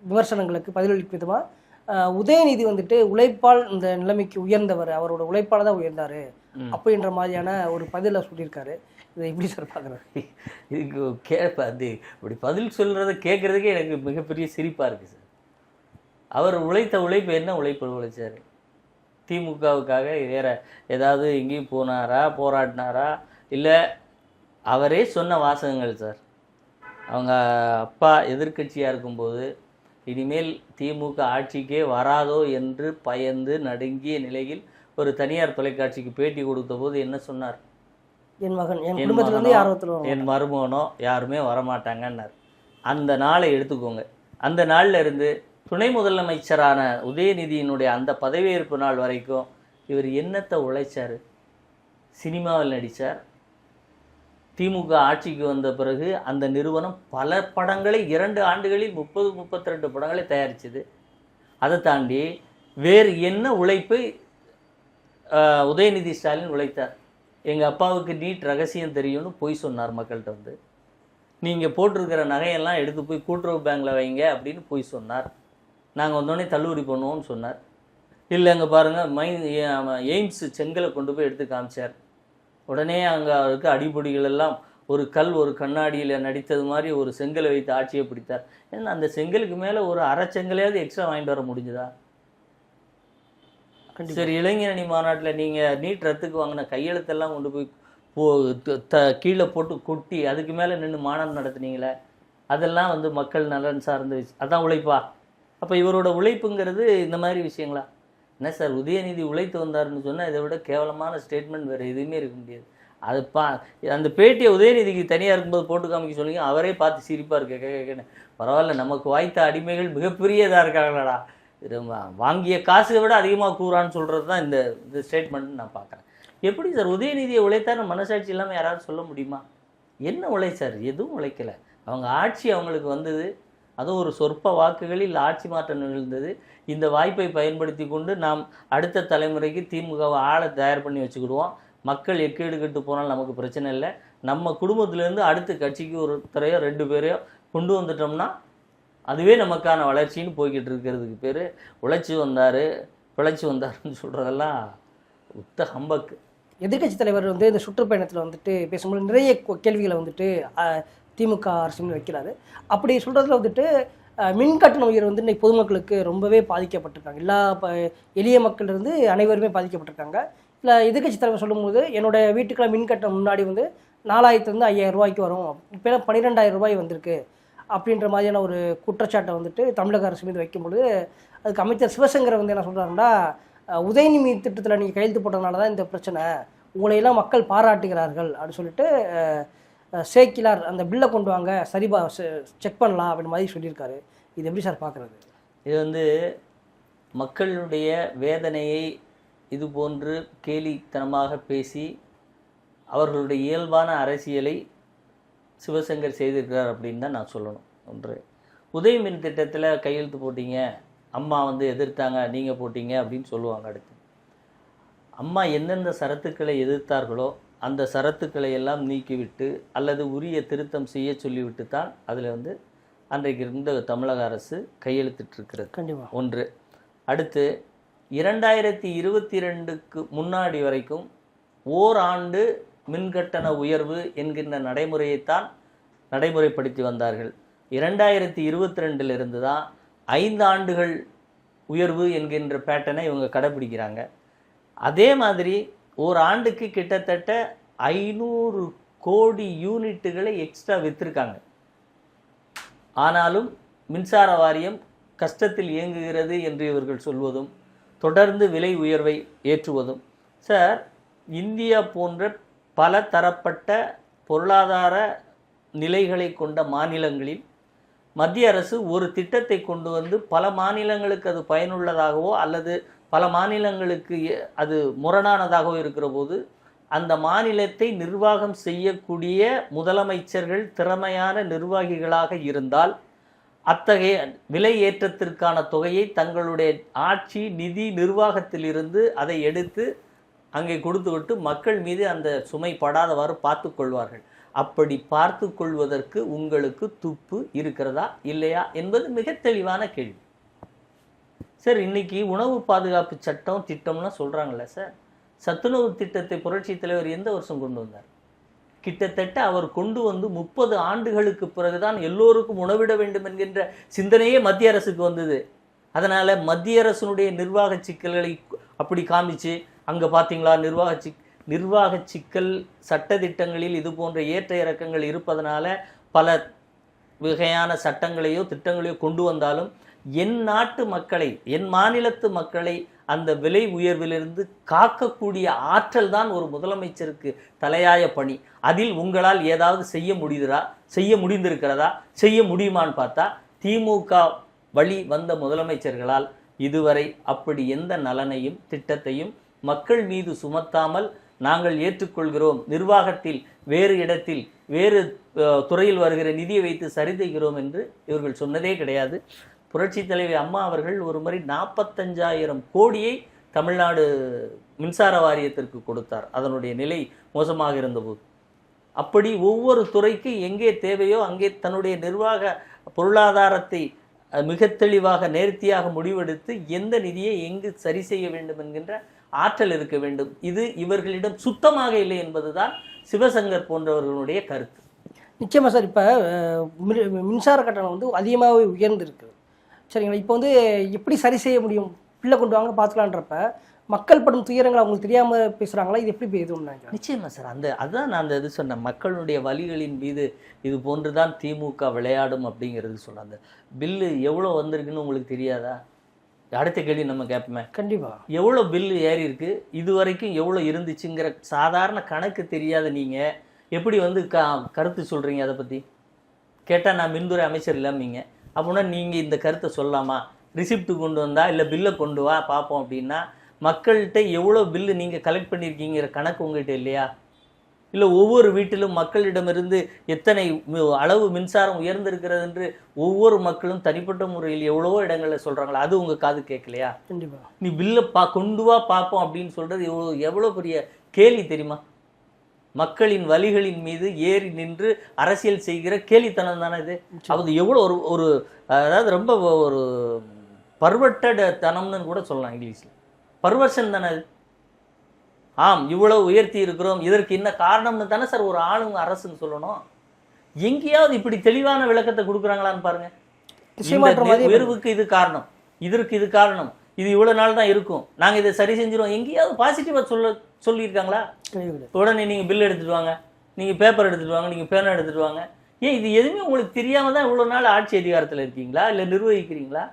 விமர்சனங்களுக்கு பதிலளிக்கும் விதமாக உதயநிதி வந்துட்டு உழைப்பால் இந்த நிலைமைக்கு உயர்ந்தவர், அவரோட உழைப்பால் தான் உயர்ந்தார் அப்படின்ற மாதிரியான ஒரு பதிலை சொல்லியிருக்காரு. இதை எப்படி சார் பார்க்குறாரு? இதுக்கு அது இப்படி பதில் சொல்கிறத கேட்குறதுக்கே எனக்கு மிகப்பெரிய சிரிப்பாக இருக்குது சார். அவர் உழைத்த உழைப்பு என்ன உழைப்பு உழைச்சார்? திமுகவுக்காக வேற ஏதாவது எங்கேயும் போனாரா, போராடினாரா? இல்லை அவரே சொன்ன வாசகங்கள் சார். அவங்க அப்பா எதிர்கட்சியாக இருக்கும்போது இனிமேல் திமுக ஆட்சிக்கே வராதோ என்று பயந்து நடுங்கிய நிலையில் ஒரு தனியார் தொலைக்காட்சிக்கு பேட்டி கொடுத்த போது என்ன சொன்னார்? என் மருமகனோ யாருமே வரமாட்டாங்கன்னார். அந்த நாளை எடுத்துக்கோங்க. அந்த நாளில் இருந்து துணை முதலமைச்சரான உதயநிதியினுடைய அந்த பதவியேற்பு நாள் வரைக்கும் இவர் என்னத்தை உழைச்சார்? சினிமாவில் நடித்தார், திமுக ஆட்சிக்கு வந்த பிறகு அந்த நிறுவனம் பல படங்களை 2 ஆண்டுகளில் 30-32 படங்களை தயாரிச்சது. அதை தாண்டி வேறு என்ன உழைப்பை உதயநிதி ஸ்டாலின் உழைத்தார்? எங்கள் அப்பாவுக்கு நீட் ரகசியம் தெரியும்னு பொய் சொன்னார் மக்கள்கிட்ட வந்து. நீங்கள் போட்டிருக்கிற நகையெல்லாம் எடுத்து போய் கூட்டுறவு பேங்கில் வைங்க அப்படின்னு பொய் சொன்னார். நாங்கள் வந்தோடனே தள்ளுபடி பண்ணுவோம்னு சொன்னார். இல்லை அங்கே பாருங்கள் எய்ம்ஸ் செங்கலை கொண்டு போய் எடுத்து காமிச்சார். உடனே அங்கே இருக்க அடிப்பொடிகள் எல்லாம் ஒரு கல் ஒரு கண்ணாடியில் நடித்தது மாதிரி ஒரு செங்கலை வைத்து ஆட்சியை பிடித்தார். ஏன்னா அந்த செங்கலுக்கு மேலே ஒரு அரை செங்கலையாவது எக்ஸ்ட்ரா வாங்கிட்டு வர முடிஞ்சுதா? சரி, இளைஞரணி மாநாட்டில் நீங்கள் நீட் ரத்துக்கு வாங்கின கையெழுத்தெல்லாம் கொண்டு போய் கீழே போட்டு கொட்டி அதுக்கு மேலே நின்று மாநாடு நடத்துனீங்களே, அதெல்லாம் வந்து மக்கள் நலன் சார்ந்த அதான் உழைப்பா? அப்போ இவரோட உழைப்புங்கிறது இந்த மாதிரி விஷயங்களா? என்ன சார், உதயநிதி உழைத்து வந்தாருன்னு சொன்னால் இதை விட கேவலமான ஸ்டேட்மெண்ட் வேறு எதுவுமே இருக்க முடியாது. அது அந்த பேட்டியை உதயநிதிக்கு தனியாக இருக்கும்போது போட்டு காமிக்க சொல்லிங்க, அவரே பார்த்து சிரிப்பாக இருக்க கேட்கன்னு. பரவாயில்ல, நமக்கு வாய்த்த அடிமைகள் மிகப்பெரிய இதாக இருக்காங்களடா, வாங்கிய காசை விட அதிகமாக கூறான்னு சொல்கிறது தான் இந்த ஸ்டேட்மெண்ட்னு நான் பார்க்குறேன். எப்படி சார் உதயநிதியை உழைத்தார் மனசாட்சி இல்லாமல் யாராவது சொல்ல முடியுமா? என்ன உழைச்சார்? எதுவும் உழைக்கலை. அவங்க ஆட்சி அவங்களுக்கு வந்தது, அதுவும் ஒரு சொற்ப வாக்குகளில் ஆட்சி மாற்றம் நிகழ்ந்தது. இந்த வாய்ப்பை பயன்படுத்தி கொண்டு நாம் அடுத்த தலைமுறைக்கு திமுகவை ஆளை தயார் பண்ணி வச்சுக்கிடுவோம். மக்கள் எக்கேடு கெட்டு போனால் நமக்கு பிரச்சனை இல்லை. நம்ம குடும்பத்திலேருந்து அடுத்த கட்சிக்கு ஒருத்தரையோ 2 பேரையோ கொண்டு வந்துட்டோம்னா அதுவே நமக்கான வளர்ச்சின்னு போய்கிட்டு இருக்கிறதுக்கு பேர் உழைச்சி வந்தார் பிழைச்சி வந்தாருன்னு சொல்கிறதெல்லாம் உத்த ஹம்பக்கு. எதிர்க்கட்சி தலைவர் வந்து இந்த சுற்றுப்பயணத்தில் வந்துட்டு பேசும்போது நிறைய கேள்விகளை வந்துட்டு திமுக அரசு வைக்கிறாரு. அப்படி சொல்கிறதுல வந்துட்டு மின் கட்டண உயர்வு வந்து இன்னைக்கு பொதுமக்களுக்கு ரொம்பவே பாதிக்கப்பட்டிருக்காங்க. எல்லா எளிய மக்கள் இருந்து அனைவருமே பாதிக்கப்பட்டிருக்காங்க. இல்லை எதிர்க்கட்சி தலைவர் சொல்லும்போது என்னோடய வீட்டுக்கெல்லாம் மின் கட்டணம் முன்னாடி வந்து 4000 5,000 ரூபாய்க்கு வரும், இப்போ 12,000 ரூபாய் வந்திருக்கு அப்படின்ற மாதிரியான ஒரு குற்றச்சாட்டை வந்துட்டு தமிழக அரசு மீது வைக்கும்பொழுது அதுக்கு அமைச்சர் சிவசங்கர் வந்து என்ன சொல்கிறாருன்னா, உதயநிதி திட்டத்தில் நீங்கள் கையெழுத்து போட்டதுனால தான் இந்த பிரச்சனை, உங்களையெல்லாம் மக்கள் பாராட்டுகிறார்கள் அப்படின்னு சொல்லிட்டு சேக்கிலார் அந்த பில்லை கொண்டு வாங்க சரிபா செக் பண்ணலாம் அப்படின்னு மாதிரி சொல்லியிருக்காரு. இது எப்படி சார் பார்க்குறது? இது வந்து மக்களுடைய வேதனையை இது போன்று கேலித்தனமாக பேசி அவர்களுடைய இயல்பான அரசியலை சிவசங்கர் செய்திருக்கிறார் அப்படின்னு தான் நான் சொல்லணும். ஒன்று, உதயமின் திட்டத்தில் கையெழுத்து போட்டீங்க, அம்மா வந்து எதிர்த்தாங்க, நீங்கள் போட்டீங்க அப்படின்னு சொல்லுவாங்க. அடுத்து அம்மா எந்தெந்த சரத்துக்களை எதிர்த்தார்களோ அந்த சரத்துக்களை எல்லாம் நீக்கிவிட்டு அல்லது உரிய திருத்தம் செய்ய சொல்லிவிட்டு தான் அதில் வந்து அன்றைக்கு இருந்த தமிழக அரசு கையெழுத்திட்டிருக்கிறது. கண்டிப்பாக. ஒன்று. அடுத்து 2022க்கு முன்னாடி வரைக்கும் ஓராண்டு மின்கட்டண உயர்வு என்கின்ற நடைமுறையைத்தான் நடைமுறைப்படுத்தி வந்தார்கள். 2022 தான் 5 ஆண்டுகள் உயர்வு என்கின்ற பேட்டர்னை இவங்க கடைப்பிடிக்கிறாங்க. அதே மாதிரி ஒரு ஆண்டுக்கு கிட்டத்தட்ட 500 கோடி யூனிட்டுகளை எக்ஸ்ட்ரா விற்றுருக்காங்க. ஆனாலும் மின்சார வாரியம் கஷ்டத்தில் இயங்குகிறது என்று இவர்கள் சொல்வதும் தொடர்ந்து விலை உயர்வை ஏற்றுவதும். சார், இந்தியா போன்ற பல தரப்பட்ட பொருளாதார நிலைகளை கொண்ட மாநிலங்களில் மத்திய அரசு ஒரு திட்டத்தை கொண்டு வந்து பல மாநிலங்களுக்கு அது பயனுள்ளதாகவோ அல்லது பல மாநிலங்களுக்கு அது முரணானதாகவோ இருக்கிற போது அந்த மாநிலத்தை நிர்வாகம் செய்யக்கூடிய முதலமைச்சர்கள் திறமையான நிர்வாகிகளாக இருந்தால் அத்தகைய விலை ஏற்றத்திற்கான தொகையை தங்களுடைய ஆட்சி நிதி நிர்வாகத்திலிருந்து அதை எடுத்து அங்கே கொடுத்துவிட்டு மக்கள் மீது அந்த சுமை படாதவாறு பார்த்து கொள்வார்கள். அப்படி பார்த்து கொள்வதற்கு உங்களுக்கு துப்பு இருக்கிறதா இல்லையா என்பது மிக தெளிவான கேள்வி. சார், இன்னைக்கு உணவு பாதுகாப்பு சட்டம் திட்டம்லாம் சொல்கிறாங்கல்ல சார், சத்துணவு திட்டத்தை புரட்சி தலைவர் எந்த வருஷம் கொண்டு வந்தார்? கிட்டத்தட்ட அவர் கொண்டு வந்து 30 ஆண்டுகளுக்கு பிறகுதான் எல்லோருக்கும் உணவிட வேண்டும் என்கின்ற சிந்தனையே மத்திய அரசுக்கு வந்தது. அதனால் மத்திய அரசினுடைய நிர்வாக சிக்கல்களை அப்படி காமிச்சு அங்கே பார்த்தீங்களா நிர்வாக சிக்கல் சட்டத்திட்டங்களில் இது போன்ற ஏற்ற இறக்கங்கள் இருப்பதனால பல வகையான சட்டங்களையோ திட்டங்களையோ கொண்டு வந்தாலும் என் நாட்டு மக்களை என் மாநிலத்து மக்களை அந்த விலை உயர்விலிருந்து காக்கக்கூடிய ஆற்றல் தான் ஒரு முதலமைச்சருக்கு தலையாய பணி. அதில் உங்களால் ஏதாவது செய்ய முடிந்திருக்கிறதா, செய்ய முடியுமான்னு பார்த்தா திமுக வழி வந்த முதலமைச்சர்களால் இதுவரை அப்படி எந்த நலனையும் திட்டத்தையும் மக்கள் மீது சுமத்தாமல் நாங்கள் ஏற்றுக்கொள்கிறோம், நிர்வாகத்தில் வேறு இடத்தில் வேறு துறையில் வருகிற நிதியை வைத்து சரி செய்கிறோம் என்று இவர்கள் சொன்னதே கிடையாது. புரட்சி தலைவி அம்மா அவர்கள் ஒரு முறை 45,000 கோடியை தமிழ்நாடு மின்சார வாரியத்திற்கு கொடுத்தார், அதனுடைய நிலை மோசமாக இருந்தபோது. அப்படி ஒவ்வொரு துறைக்கு எங்கே தேவையோ அங்கே தன்னுடைய நிர்வாக பொருளாதாரத்தை மிக தெளிவாக நேர்த்தியாக முடிவெடுத்து எந்த நிதியை எங்கு சரி செய்ய வேண்டும் என்கின்ற ஆற்றல் இருக்க வேண்டும். இது இவர்களிடம் சுத்தமாக இல்லை என்பதுதான் சிவசங்கர் போன்றவர்களுடைய கருத்து. நிச்சயமாக சார். இப்போ மின்சார கட்டணம் வந்து அதிகமாகவே உயர்ந்திருக்கு, சரிங்களா? இப்போ வந்து எப்படி சரி செய்ய முடியும், பிள்ளை கொண்டு வாங்க பார்த்துக்கலான்றப்ப மக்கள் படும் துயரங்கள் அவங்களுக்கு தெரியாமல் பேசுகிறாங்களா? இது எப்படி எதுவும் நிச்சயமாக சார். அதுதான் நான் இது சொன்னேன், மக்களுடைய வலிகளின் மீது இது போன்று தான் திமுக விளையாடும் அப்படிங்கிறது சொன்னேன். அந்த பில்லு எவ்வளோ வந்திருக்குன்னு உங்களுக்கு தெரியாதா? அடுத்த கேள்வி நம்ம கேட்போமே. கண்டிப்பாக. எவ்வளோ பில்லு ஏறி இருக்கு, இது வரைக்கும் எவ்வளோ இருந்துச்சுங்கிற சாதாரண கணக்கு தெரியாத நீங்கள் எப்படி வந்து கருத்து சொல்கிறீங்க? அதை பற்றி கேட்டால் நான் மின்துறை அமைச்சர் இல்லாமீங்க அப்படின்னா நீங்கள் இந்த கருத்தை சொல்லலாமா? ரிசிப்ட் கொண்டு வந்தா இல்லை பில்லை கொண்டு வா பார்ப்போம் அப்படின்னா மக்கள்கிட்ட எவ்வளோ பில்லு நீங்கள் கலெக்ட் பண்ணியிருக்கீங்கிற கணக்கு உங்கள்கிட்ட இல்லையா? இல்லை ஒவ்வொரு வீட்டிலும் மக்களிடமிருந்து எத்தனை அளவு மின்சாரம் உயர்ந்திருக்கிறது என்று ஒவ்வொரு மக்களும் தனிப்பட்ட முறையில் எவ்வளவோ இடங்களில் சொல்கிறாங்களா? அது உங்கள் காது கேட்கலையா? கண்டிப்பாக. நீ பில்லை கொண்டு வா பார்ப்போம் அப்படின்னு சொல்கிறது எவ்வளோ பெரிய கேலி தெரியுமா? மக்களின் வலிகளின் மீது ஏறி நின்று அரசியல் செய்கிற கேலித்தனம் தானே இது. அது எவ்வளோ ஒரு அதாவது ரொம்ப ஒரு பர்வட்டட் தனம்னு கூட சொல்லலாம் இங்கிலீஷில். பர்வர்ஷன் தானே அது. ஆம், இவ்வளவு உயர்த்தி இருக்கிறோம், இதற்கு என்ன காரணம்னு தானே சார் ஒரு ஆளுங்க அரசுன்னு சொல்லணும். எங்கேயாவது இப்படி தெளிவான விளக்கத்தை கொடுக்குறாங்களான்னு பாருங்க. உயர்வுக்கு இது காரணம், இதற்கு இது காரணம், இது இவ்வளவு நாள் தான் இருக்கும், நாங்கள் இதை சரி செஞ்சிருவோம், எங்கேயாவது பாசிட்டிவாக சொல்லியிருக்காங்களா? உடனே நீங்கள் பில் எடுத்துட்டு வாங்க, நீங்கள் பேப்பர் எடுத்துட்டு வாங்க, நீங்கள் பேனா எடுத்துட்டு வாங்க. ஏன் இது எதுவுமே உங்களுக்கு தெரியாமல் தான் இவ்வளோ நாள் ஆட்சி அதிகாரத்தில் இருக்கீங்களா இல்லை நிர்வகிக்கிறீங்களா?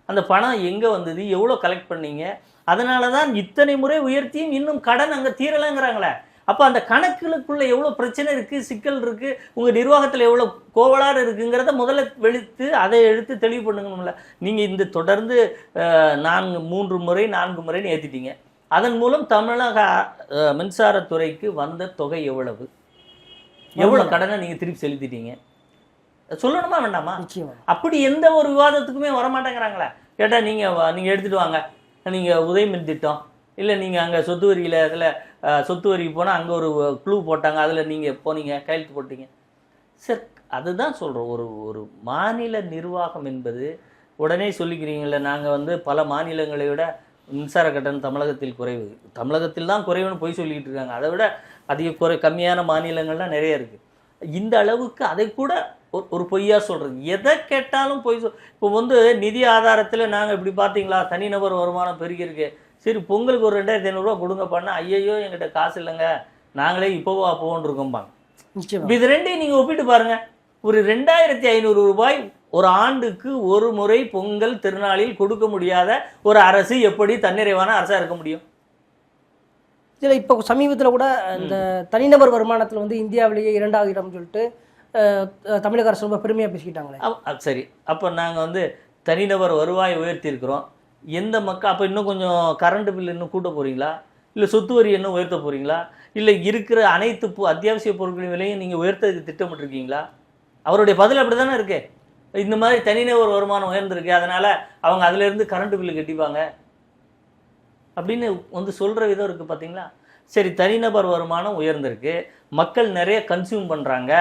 அந்த பணம் எங்கே வந்தது, எவ்வளோ கலெக்ட் பண்ணீங்க? அதனால தான் இத்தனை முறை உயர்த்தியும் இன்னும் கடன் அங்கே தீரலைங்கிறாங்களே. அப்போ அந்த கணக்குகளுக்குள்ள எவ்வளோ பிரச்சனை இருக்குது, சிக்கல் இருக்குது, உங்கள் நிர்வாகத்தில் எவ்வளோ கோவலாறு இருக்குங்கிறத முதல்ல வெளித்து அதை எடுத்து தெளிவு பண்ணுங்கணும்ல. நீங்கள் இந்த தொடர்ந்து 3 முறை 4 முறைன்னு ஏற்றிட்டீங்க. அதன் மூலம் தமிழக மின்சாரத்துறைக்கு வந்த தொகை எவ்வளவு, எவ்வளோ கடனை நீங்கள் திருப்பி செலுத்திட்டீங்க சொல்லணுமா வேண்டாமா? அப்படி எந்த ஒரு விவாதத்துக்குமே வரமாட்டேங்கிறாங்களே. கேட்டால் நீங்கள் எடுத்துகிட்டு வாங்க, நீங்கள் உதயமின் திட்டம் இல்லை, நீங்கள் அங்கே சொத்து வரியில் அதில் சொத்து வரிக்கு போனால் அங்கே ஒரு க்ளூ போட்டாங்க, அதில் நீங்கள் போனீங்க கையெழுத்து போட்டீங்க. சார் அதுதான் சொல்கிறோம், ஒரு மாநில நிர்வாகம் என்பது உடனே சொல்லிக்கிறீங்கள, நாங்கள் வந்து பல மாநிலங்களை விட மின்சார கட்டணம் தமிழகத்தில் குறைவு, தமிழகத்தில் தான் குறைவுன்னு போய் சொல்லிக்கிட்டு இருக்காங்க. அதை விட கம்மியான மாநிலங்கள்லாம் நிறைய இருக்குது. இந்த அளவுக்கு அதை கூட ஒரு பொய்யா சொல்கிறது. எதை கேட்டாலும் பொய் இப்போ வந்து நிதி ஆதாரத்தில் நாங்கள் இப்படி பார்த்தீங்களா தனிநபர் வருமானம் பெருகிருக்கு, சரி பொங்கலுக்கு ஒரு 2,500 கொடுங்க பண்ணால் ஐயையோ எங்கிட்ட காசு இல்லைங்க நாங்களே இப்போவோ அப்போன்னு இருக்கோம்பாங்க. இது ரெண்டையும் நீங்கள் ஒப்பிட்டு பாருங்கள். ஒரு 2,500 ரூபாய் ஒரு ஆண்டுக்கு ஒரு முறை பொங்கல் திருநாளில் கொடுக்க முடியாத ஒரு அரசு எப்படி தன்னிறைவான அரசாக இருக்க முடியும்? இதில் இப்போ சமீபத்தில் கூட இந்த தனிநபர் வருமானத்தில் வந்து இந்தியாவிலேயே 2வது இடம் சொல்லிட்டு தமிழக அரசு ரொம்ப பெருமையாக பேசிக்கிட்டாங்களே. சரி, அப்போ நாங்கள் வந்து தனிநபர் வருவாயை உயர்த்தியிருக்கிறோம். எந்த மக்கள் அப்போ இன்னும் கொஞ்சம் கரண்ட் பில் இன்னும் கூட்ட போகிறீங்களா, இல்லை சொத்து வரி இன்னும் உயர்த்த போகிறீங்களா, இல்லை இருக்கிற அனைத்து அத்தியாவசிய பொருட்களின் விலையும் நீங்கள் உயர்த்ததுக்கு திட்டமிட்டிருக்கீங்களா? அவருடைய பதில் அப்படி தானே இருக்கு. இந்த மாதிரி தனிநபர் வருமானம் உயர்ந்திருக்கு, அதனால் அவங்க அதிலேருந்து கரண்ட் பில்லு கட்டிப்பாங்க அப்படின்னு வந்து சொல்கிற விதம் இருக்குது பார்த்தீங்களா? சரி, தனிநபர் வருமானம் உயர்ந்திருக்கு, மக்கள் நிறைய கன்சியூம் பண்ணுறாங்க,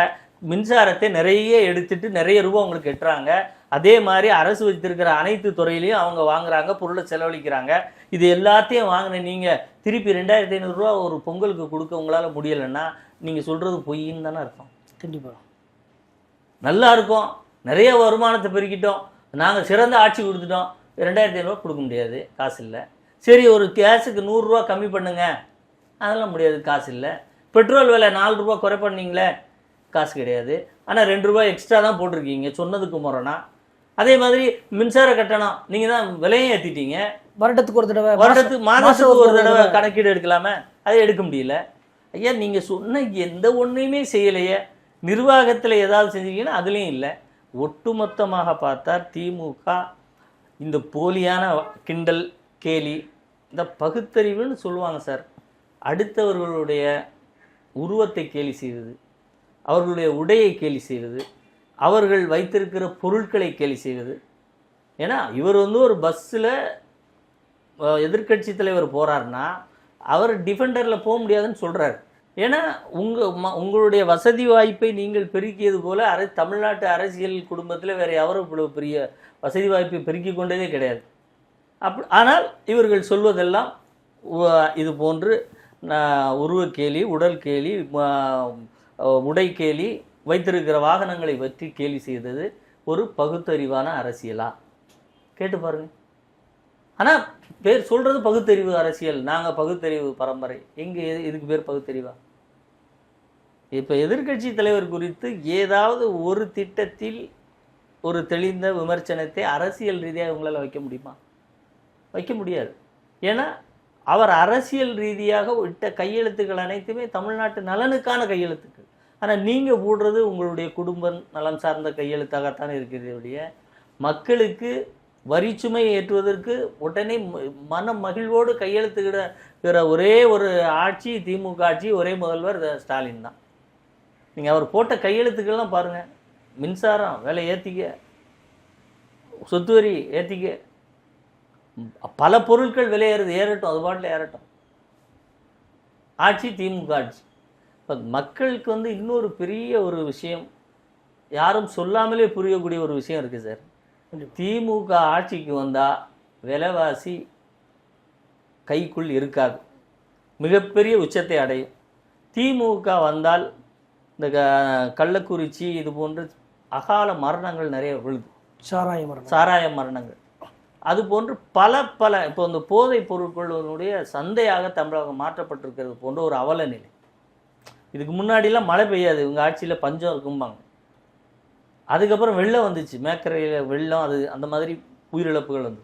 மின்சாரத்தை நிறைய எடுத்துட்டு நிறைய ரூபா உங்களுக்கு எட்டுறாங்க, அதே மாதிரி அரசு வச்சிருக்கிற அனைத்து துறையிலையும் அவங்க வாங்குறாங்க, பொருளை செலவழிக்கிறாங்க. இது எல்லாத்தையும் வாங்கின நீங்கள் திருப்பி 2,500 ரூபா ஒரு பொங்கலுக்கு கொடுக்க உங்களால் முடியலைன்னா நீங்கள் சொல்கிறது பொய்ன்னு தானே அர்த்தம். கண்டிப்பாக. நல்லா இருக்கும், நிறைய வருமானத்தை பெருக்கிட்டோம், நாங்கள் சிறந்த ஆட்சி கொடுத்துட்டோம், 2,500 ரூபா கொடுக்க முடியாது, காசு இல்லை. சரி, ஒரு கேஸுக்கு 100 ரூபா கம்மி பண்ணுங்க, அதெல்லாம் முடியாது, காசு இல்லை. பெட்ரோல் விலை 4 ரூபா குறை பண்ணீங்களே, காசு கிடையாது. ஆனால் 2 ரூபா எக்ஸ்ட்ரா தான் போட்டிருக்கீங்க சொன்னதுக்கு முறைனா. அதே மாதிரி மின்சார கட்டணம் நீங்கள் தான் விலையும் ஏற்றிட்டீங்க, வருடத்துக்கு ஒரு தடவை, மாதத்துக்கு ஒரு தடவை கணக்கீடு எடுக்கலாமே, அதை எடுக்க முடியல. ஐயா நீங்கள் சொன்ன எந்த ஒன்றையுமே செய்யலையே. நிர்வாகத்தில் ஏதாவது செஞ்சீங்கன்னா அதுலேயும் இல்லை. ஒட்டுமொத்தமாக பார்த்தா திமுக இந்த போலியான கிண்டல் கேலி, இந்த பகுத்தறிவுன்னு சொல்லுவாங்க சார், அடுத்தவர்களுடைய உருவத்தை கேலி செய்வது, அவர்களுடைய உடையை கேலி செய்வது, அவர்கள் வைத்திருக்கிற பொருட்களை கேலி செய்வது. ஏன்னா இவர் வந்து ஒரு பஸ்ஸில் எதிர்க்கட்சி தலைவர் போகிறாருன்னா அவர் டிஃபெண்டரில் போக முடியாதுன்னு சொல்கிறார். ஏன்னா உங்களுடைய வசதி வாய்ப்பை நீங்கள் பெருக்கியது போல தமிழ்நாட்டு அரசியல் குடும்பத்தில் வேறு யாரும் இவ்வளவு பெரிய வசதி வாய்ப்பை பெருக்கி கொண்டதே கிடையாது. ஆனால் இவர்கள் சொல்வதெல்லாம் இது போன்று உருவக்கேலி, உடல் கேலி, உடை கேலி, வைத்திருக்கிற வாகனங்களை பற்றி கேலி செய்தது ஒரு பகுத்தறிவான அரசியலா? கேட்டு பாருங்க. ஆனால் பேர் சொல்கிறது பகுத்தறிவு அரசியல், நாங்கள் பகுத்தறிவு பரம்பரை. எங்கே இதுக்கு பேர் பகுத்தறிவா? இப்போ எதிர்க்கட்சி தலைவர் குறித்து ஏதாவது ஒரு திட்டத்தில் ஒரு தெளிந்த விமர்சனத்தை அரசியல் ரீதியாக உங்களால் வைக்க முடியுமா? வைக்க முடியாது. ஏன்னா அவர் அரசியல் ரீதியாக விட்ட கையெழுத்துக்கள் அனைத்துமே தமிழ்நாட்டு நலனுக்கான கையெழுத்துக்கள். ஆனால் நீங்கள் போடுறது உங்களுடைய குடும்ப நலம் சார்ந்த கையெழுத்தாகத்தான் இருக்கிறதுடைய மக்களுக்கு வரிச்சுமை ஏற்றுவதற்கு உடனே மன மகிழ்வோடு கையெழுத்துக்கிற ஒரே ஒரு ஆட்சி திமுக ஆட்சி, ஒரே முதல்வர் ஸ்டாலின் தான். நீங்கள் அவர் போட்ட கையெழுத்துக்கள்லாம் பாருங்கள். மின்சாரம் விலை ஏற்றிக்க, சொத்து வரி ஏற்றிக்க, பல பொருட்கள் விலை ஏறட்டும், அது பாட்டில் ஏறட்டும். ஆட்சி திமுக ஆட்சி. இப்போ மக்களுக்கு வந்து இன்னொரு பெரிய ஒரு விஷயம், யாரும் சொல்லாமலே புரியக்கூடிய ஒரு விஷயம் இருக்குது சார். திமுக ஆட்சிக்கு வந்தால் விலைவாசி கைக்குள் இருக்காது, மிகப்பெரிய உச்சத்தை அடையும். திமுக வந்தால் இந்த கள்ளக்குறிச்சி இது போன்று அகால மரணங்கள் நிறைய விழுது, சாராய மரணங்கள், அது போன்று பல இப்போ இந்த போதைப் பொருட்களுடைய சந்தையாக தமிழகம் மாற்றப்பட்டிருக்கிறது போன்ற ஒரு அவல நிலை. இதுக்கு முன்னாடிலாம் மழை பெய்யாது, இவங்க ஆட்சியில் பஞ்சம் இருக்கும்பாங்க. அதுக்கப்புறம் வெள்ளம் வந்துச்சு, மேக்கரையில் வெள்ளம், அது அந்த மாதிரி உயிரிழப்புகள் வந்து.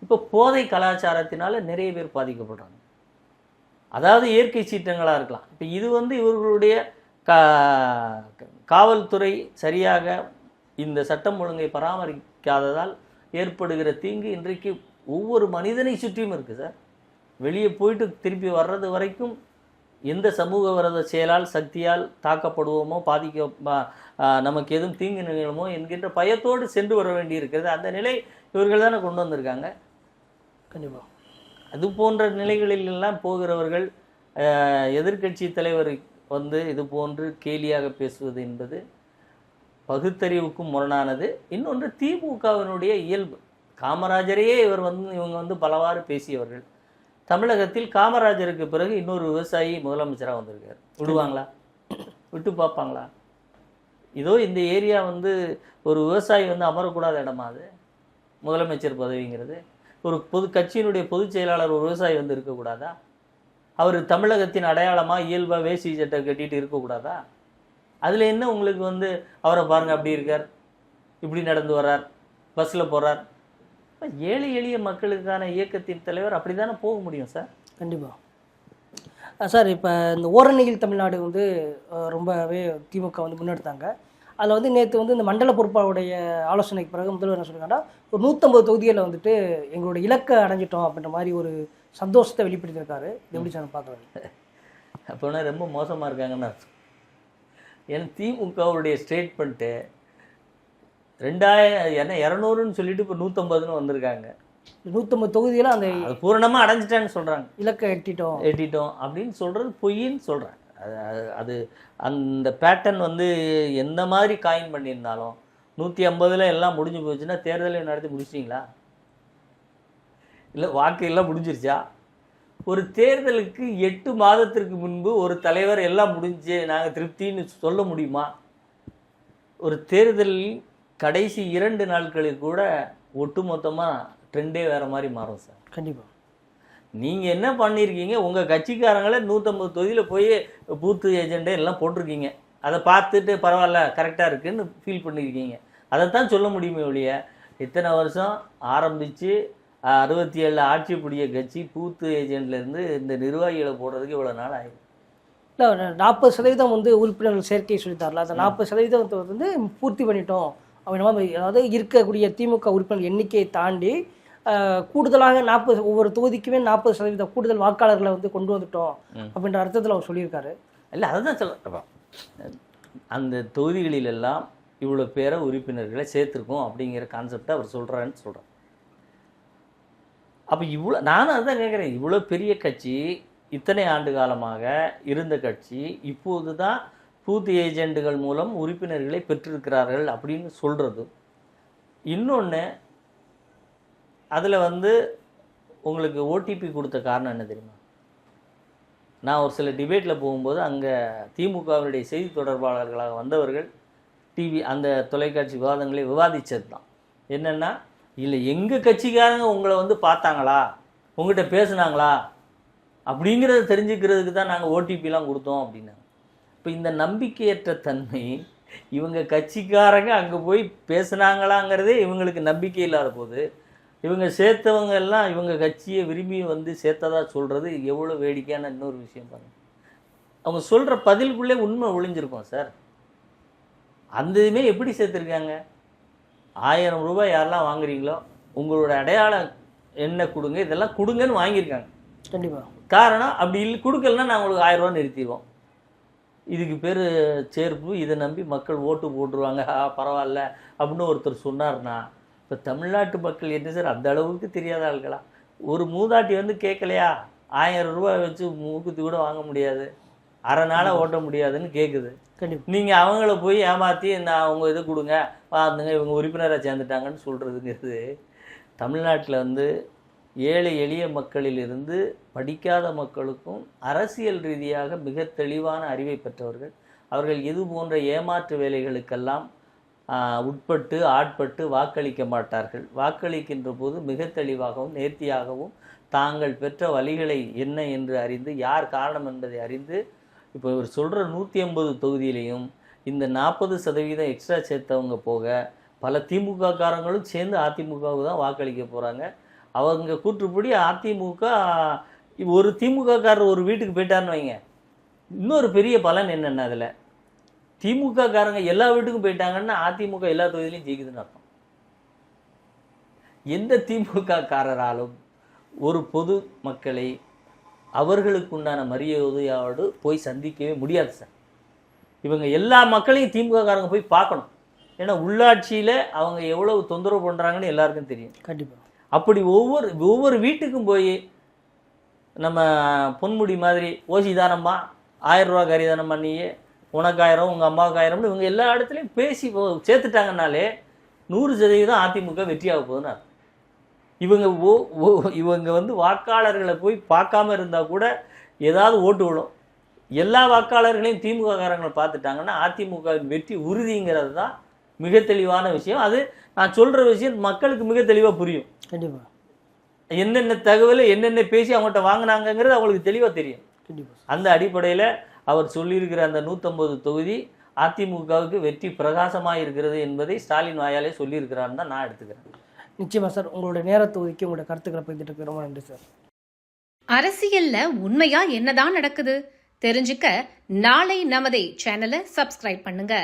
இப்போ போதை கலாச்சாரத்தினால நிறைய பேர் பாதிக்கப்படுறாங்க. அதாவது இயற்கை சீற்றங்களாக இருக்கலாம். இப்போ இது வந்து இவர்களுடைய காவல்துறை சரியாக இந்த சட்டம் ஒழுங்கை பராமரிக்காததால் ஏற்படுகிற தீங்கு இன்றைக்கு ஒவ்வொரு மனிதனை சுற்றியும் இருக்குது சார். வெளியே போயிட்டு திருப்பி வர்றது வரைக்கும் எந்த சமூக விரோத செயலால் சக்தியால் தாக்கப்படுவோமோ, நமக்கு எதுவும் தீங்கு நிகழுமோ என்கின்ற பயத்தோடு சென்று வர வேண்டி இருக்கிறது. அந்த நிலை இவர்கள் தானே கொண்டு வந்திருக்காங்க. கண்டிப்பாக அது போன்ற நிலைகளிலெல்லாம் போகிறவர்கள் எதிர்க்கட்சி தலைவர் வந்து இது போன்று கேலியாக பேசுவது என்பது பகுத்தறிவுக்கும் முரணானது. இன்னொன்று திமுகவினுடைய இயல்பு. காமராஜரையே இவங்க வந்து பலவாறு பேசியவர்கள். தமிழகத்தில் காமராஜருக்கு பிறகு இன்னொரு விவசாயி முதலமைச்சராக வந்திருக்கார். விடுவாங்களா? விட்டு பார்ப்பாங்களா? இதோ இந்த ஏரியா வந்து ஒரு விவசாயி வந்து அமரக்கூடாத இடமா அது? முதலமைச்சர் பதவிங்கிறது ஒரு கட்சியினுடைய பொதுச் செயலாளர் ஒரு விவசாயி வந்து இருக்கக்கூடாதா? அவர் தமிழகத்தின் அடையாளமாக இயல்பாக வேஷ்டி சட்டை கட்டிட்டு இருக்கக்கூடாதா? அதில் என்ன உங்களுக்கு வந்து அவரை பாருங்கள் அப்படி இருக்கார், இப்படி நடந்து வர்றார், பஸ்ஸில் போகிறார். ஏழை எளிய மக்களுக்கான இயக்கத்தின் தலைவர் அப்படி தானே போக முடியும் சார். கண்டிப்பாக சார். இப்போ இந்த ஓரணியில் தமிழ்நாடு வந்து ரொம்பவே திமுக வந்து முன்னெடுத்தாங்க. அதில் வந்து நேற்று வந்து இந்த மண்டல பொறுப்பாளருடைய ஆலோசனைக்கு பிறகு முதல்வர் என்ன சொல்லியிருக்காங்கன்னா, ஒரு 150 தொகுதிகளில் வந்துட்டு எங்களுடைய இலக்கை அடைஞ்சிட்டோம் அப்படின்ற மாதிரி ஒரு சந்தோஷத்தை வெளிப்படுத்தியிருக்காரு. எப்படி சார் பார்க்குறாரு? அப்போனா ரொம்ப மோசமாக இருக்காங்கன்னு. ஏன்னா திமுகவுடைய ஸ்டேட்மெண்ட்டு 200ன்னு சொல்லிட்டு இப்போ 150ன்னு வந்திருக்காங்க. 150 தொகுதியில் அந்த பூரணமாக அடைஞ்சிட்டான்னு சொல்கிறாங்க. இலக்கை எட்டிட்டோம் அப்படின்னு சொல்கிறது பொய்ன்னு சொல்கிறாங்க. அது அந்த பேட்டர்ன் வந்து எந்த மாதிரி காயின் பண்ணியிருந்தாலும் 150ல் எல்லாம் முடிஞ்சு போச்சுன்னா தேர்தலை நடத்தி முடிச்சிட்டிங்களா? இல்லை வாக்கு எல்லாம் முடிஞ்சிருச்சா? ஒரு தேர்தலுக்கு 8 மாதத்திற்கு முன்பு ஒரு தலைவர் எல்லாம் முடிஞ்சு நாங்கள் திருப்தின்னு சொல்ல முடியுமா? ஒரு தேர்தலில் கடைசி 2 நாட்களில் கூட ஒட்டு மொத்தமாக ட்ரெண்டே வேறு மாதிரி மாறும் சார். கண்டிப்பாக நீங்கள் என்ன பண்ணியிருக்கீங்க, உங்கள் கட்சிக்காரங்களே 150 தொகுதியில் போய் பூத்து ஏஜெண்டே எல்லாம் போட்டிருக்கீங்க. அதை பார்த்துட்டு பரவாயில்ல கரெக்டாக இருக்குதுன்னு ஃபீல் பண்ணியிருக்கீங்க. அதைத்தான் சொல்ல முடியுமே ஒழிய இத்தனை வருஷம் ஆரம்பித்து 67 ஆட்சி பிடிய கட்சி பூத்து ஏஜெண்ட்லேருந்து இந்த நிர்வாகிகளை போடுறதுக்கு இவ்வளோ நாள் ஆகிடும். இல்லை 40% வந்து உறுப்பினர்கள் சேர்க்கை சொல்லித்தாரல, அந்த 40% வந்து பூர்த்தி பண்ணிட்டோம் அப்படின்ற மாதிரி. அதாவது இருக்கக்கூடிய திமுக உறுப்பினர் எண்ணிக்கையை தாண்டி கூடுதலாக 40 ஒவ்வொரு தொகுதிக்குமே 40% கூடுதல் வாக்காளர்களை வந்து கொண்டு வந்துட்டோம் அப்படின்ற அர்த்தத்தில் அவர் சொல்லியிருக்காரு. இல்லை அதுதான் சொல்ல, அந்த தொகுதிகளிலெல்லாம் இவ்வளோ பேரை உறுப்பினர்களை சேர்த்துருக்கோம் அப்படிங்கிற கான்செப்டை அவர் சொல்கிறான்னு சொல்கிறேன். அப்போ இவ்வளோ நானும் அதுதான் கேட்குறேன், இவ்வளோ பெரிய கட்சி, இத்தனை ஆண்டு காலமாக இருந்த கட்சி, இப்போது தான் பூத் ஏஜெண்டுகள் மூலம் உறுப்பினர்களை பெற்றிருக்கிறார்கள் அப்படின்னு சொல்கிறது. இன்னொன்று, அதில் வந்து உங்களுக்கு ஓடிபி கொடுத்த காரணம் என்ன தெரியுமா? நான் ஒரு சில டிபேட்டில் போகும்போது அங்கே திமுகவினுடைய செய்தி தொடர்பாளர்களாக வந்தவர்கள் டிவி அந்த தொலைக்காட்சி விவாதங்களை விவாதித்தது தான். என்னென்னா, இல்லை எங்கள் கட்சிக்காரங்க உங்களை வந்து பார்த்தாங்களா, உங்கள்கிட்ட பேசுனாங்களா அப்படிங்கிறத தெரிஞ்சுக்கிறதுக்கு தான் நாங்கள் ஓடிபிலாம் கொடுத்தோம் அப்படின்னாங்க. இப்போ இந்த நம்பிக்கையற்ற தன்மை, இவங்க கட்சிக்காரங்க அங்கே போய் பேசுனாங்களாங்கிறதே இவங்களுக்கு நம்பிக்கை இல்லாத போது, இவங்க சேர்த்தவங்க எல்லாம் இவங்க கட்சியை விரும்பி வந்து சேர்த்ததா சொல்கிறது எவ்வளோ வேடிக்கையான இன்னொரு விஷயம் பாருங்கள். அவங்க சொல்கிற பதிலுக்குள்ளே உண்மை ஒளிஞ்சிருக்கோம் சார். அந்த இதுவுமே எப்படி சேர்த்துருக்காங்க? 1000 ரூபாய் யாரெல்லாம் வாங்குறீங்களோ உங்களோட அடையாள எண்ணை கொடுங்க, இதெல்லாம் கொடுங்கன்னு வாங்கியிருக்காங்க. கண்டிப்பாக. காரணம் அப்படி இல்லை கொடுக்கலன்னா நான் உங்களுக்கு 1000 ரூபா நிறுத்திடுவோம். இதுக்கு பேர் சேர்ப்பு, இதை நம்பி மக்கள் ஓட்டு போட்டுருவாங்க, பரவாயில்ல அப்படின்னு ஒருத்தர் சொன்னார்னா, இப்போ தமிழ்நாட்டு மக்கள் என்ன சார் அந்த அளவுக்கு தெரியாத ஆளுங்களா? ஒரு மூதாட்டி வந்து கேட்கலையா, 1000 ரூபாய் வச்சு மூக்குத்தி கூட வாங்க முடியாது, அரை நாளாக ஓட்ட முடியாதுன்னு கேட்குது. கண்டிப்பாக. நீங்கள் அவங்கள போய் ஏமாற்றி நான் அவங்க இதை கொடுங்க பார்த்துங்க இவங்க உறுப்பினராக சேர்ந்துட்டாங்கன்னு சொல்கிறதுங்கிறது, தமிழ்நாட்டில் வந்து ஏழை எளிய மக்களிலிருந்து படிக்காத மக்களுக்கும் அரசியல் ரீதியாக மிக தெளிவான அறிவை பெற்றவர்கள், அவர்கள் இது போன்ற ஏமாற்று வேலைகளுக்கெல்லாம் உட்பட்டு ஆட்பட்டு வாக்களிக்க மாட்டார்கள். வாக்களிக்கின்ற போது மிக தெளிவாகவும் நேர்த்தியாகவும் தாங்கள் பெற்ற வழிகளை என்ன என்று அறிந்து, யார் காரணம் என்பதை அறிந்து, இப்போ இவர் சொல்கிற 150 தொகுதியிலையும் இந்த 40% எக்ஸ்ட்ரா சேர்த்தவங்க போக பல திமுக காரங்களும் சேர்ந்து அதிமுகவுக்கு தான் வாக்களிக்க போகிறாங்க. அவங்க கூற்றுப்படி அதிமுக, ஒரு திமுக காரர் ஒரு வீட்டுக்கு போயிட்டாருன்னு வைங்க, இன்னொரு பெரிய பலன் என்னென்ன, அதில் திமுக காரங்க எல்லா வீட்டுக்கும் போயிட்டாங்கன்னா அதிமுக எல்லா தொகுதியிலையும் ஜெயிக்குதுன்னு அர்த்தம். எந்த திமுக காரராலும் ஒரு பொது மக்களை அவர்களுக்கு உண்டான மரியாதையோடு போய் சந்திக்கவே முடியாது சார். இவங்க எல்லா மக்களையும் திமுக காரங்க போய் பார்க்கணும். ஏன்னா உள்ளாட்சியில் அவங்க எவ்வளவு தொந்தரவு பண்ணுறாங்கன்னு எல்லாருக்கும் தெரியும். கண்டிப்பாக. அப்படி ஒவ்வொரு வீட்டுக்கும் போய் நம்ம பொன்முடி மாதிரி ஓசி தானம்மா, 1000 ரூபா கறி தானம்மா, நீயே உனக்கு 1000 உங்கள் அம்மாவுக்கு 1000 இவங்க எல்லா இடத்துலையும் பேசி சேர்த்துட்டாங்கனாலே 100% அதிமுக வெற்றியாக போகுதுன்னு அர்த்தம். இவங்க வந்து வாக்காளர்களை போய் பார்க்காம இருந்தால் கூட ஏதாவது ஓட்டு விடும். எல்லா வாக்காளர்களையும் திமுக காரங்களை பார்த்துட்டாங்கன்னா அதிமுகவின் வெற்றி உறுதிங்கிறது தான் மிக தெளிவான விஷயம். அது நான் சொல்கிற விஷயம் மக்களுக்கு மிக தெளிவாக புரியும். கண்டிப்பாக. என்னென்ன தகவலை என்னென்ன பேசி அவங்கள்ட்ட வாங்கினாங்கிறது அவங்களுக்கு தெளிவாக தெரியும். கண்டிப்பாக. அந்த அடிப்படையில் அவர் சொல்லியிருக்கிற அந்த 150 தொகுதி அதிமுகவுக்கு வெற்றி பிரகாசமாக இருக்கிறது என்பதை ஸ்டாலின் வாயாலே சொல்லியிருக்கிறான்னு தான் நான் எடுத்துக்கிறேன். நிச்சயமாக சார். உங்களுடைய நேரத்தை ஒதுக்கி உங்களோட கருத்துக்களை பகிர்ந்துட்டு ரொம்ப நன்றி சார். அரசியல்ல உண்மையா என்னதான் நடக்குது தெரிஞ்சுக்க நாளை நமதே சேனலை சப்ஸ்கிரைப் பண்ணுங்க.